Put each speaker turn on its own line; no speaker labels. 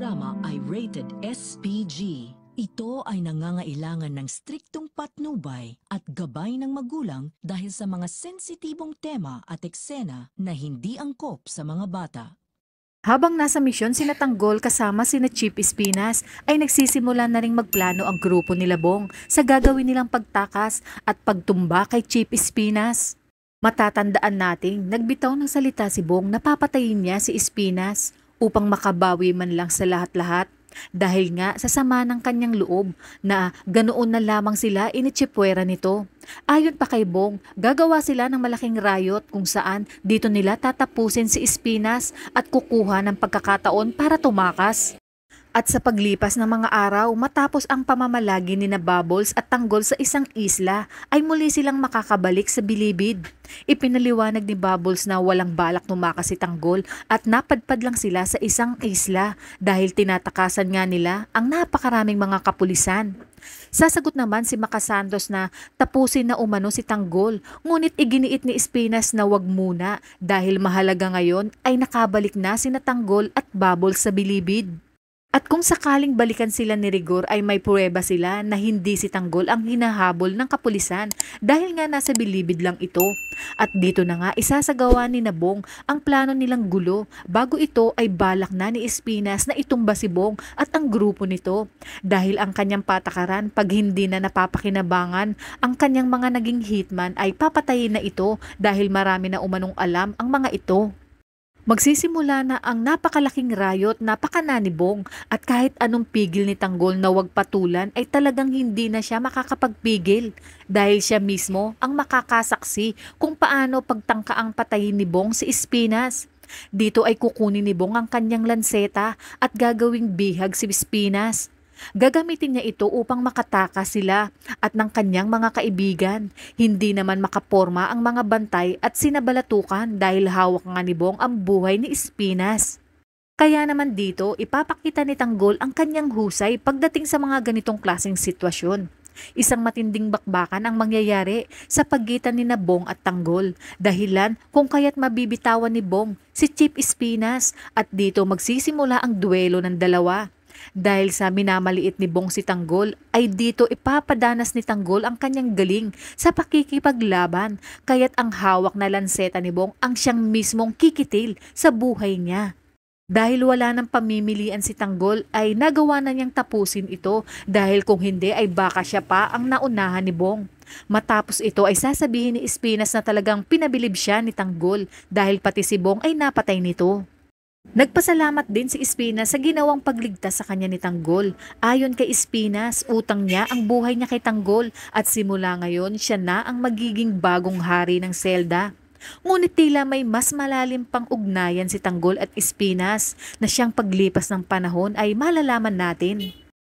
programa ay rated SPG. Ito ay nangangailangan ng striktong patnubay at gabay ng magulang dahil sa mga sensitibong tema at eksena na hindi angkop sa mga bata.
Habang nasa misyon sina Tanggol kasama sina Chief Espinas ay nagsisimula na ring magplano ang grupo nila Bong sa gagawin nilang pagtakas at pagtumba kay Chief Espinas. Matatandaan nating nagbitaw ng salita si Bong na papatayin niya si Espinas upang makabawi man lang sa lahat-lahat dahil nga sa sama ng kanyang loob na ganoon na lamang sila initsipwera nito. Ayon pa kay Bong, gagawa sila ng malaking riot kung saan dito nila tatapusin si Espinas at kukuha ng pagkakataon para tumakas. At sa paglipas ng mga araw, matapos ang pamamalagi ni na Bubbles at Tanggol sa isang isla, ay muli silang makakabalik sa Bilibid. Ipinaliwanag ni Bubbles na walang balak tumakas si Tanggol at napadpad lang sila sa isang isla dahil tinatakasan nga nila ang napakaraming mga kapulisan. Sasagot naman si Makasantos na tapusin na umano si Tanggol, ngunit iginiit ni Espinas na wag muna dahil mahalaga ngayon ay nakabalik na sina Tanggol at Bubbles sa Bilibid. At kung sakaling balikan sila ni Rigor ay may pruweba sila na hindi si Tanggol ang hinahabol ng kapulisan dahil nga nasa Bilibid lang ito. At dito na nga isasagawa ni Bong ang plano nilang gulo bago ito ay balak na ni Espinas na itumba si Bong at ang grupo nito. Dahil ang kanyang patakaran pag hindi na napapakinabangan ang kanyang mga naging hitman ay papatayin na ito dahil marami na umanong alam ang mga ito. Magsisimula na ang napakalaking riot, napakananibong at kahit anong pigil ni Tanggol na wag patulan ay talagang hindi na siya makakapagpigil dahil siya mismo ang makakasaksi kung paano pagtangkaang patayin ni Bong si Espinas. Dito ay kukunin ni Bong ang kanyang lanseta at gagawing bihag si Espinas. Gagamitin niya ito upang makatakas sila at ng kanyang mga kaibigan. Hindi naman makaporma ang mga bantay at sinabalatukan dahil hawak nga ni Bong ang buhay ni Espinas. Kaya naman dito ipapakita ni Tanggol ang kanyang husay pagdating sa mga ganitong klaseng sitwasyon. Isang matinding bakbakan ang mangyayari sa pagitan ni Bong at Tanggol. Dahilan kung kaya't mabibitawan ni Bong si Chief Espinas at dito magsisimula ang duelo ng dalawa. Dahil sa minamaliit ni Bong si Tanggol ay dito ipapadanas ni Tanggol ang kanyang galing sa pakikipaglaban kaya't ang hawak na lanseta ni Bong ang siyang mismong kikitil sa buhay niya. Dahil wala nang pamimilian si Tanggol ay nagawa na niyang tapusin ito dahil kung hindi ay baka siya pa ang naunahan ni Bong. Matapos ito ay sasabihin ni Espinas na talagang pinabilib siya ni Tanggol dahil pati si Bong ay napatay nito. Nagpasalamat din si Espinas sa ginawang pagligtas sa kanya ni Tanggol. Ayon kay Espinas, utang niya ang buhay niya kay Tanggol at simula ngayon siya na ang magiging bagong hari ng selda. Ngunit tila may mas malalim pang ugnayan si Tanggol at Espinas na siyang paglipas ng panahon ay malalaman natin.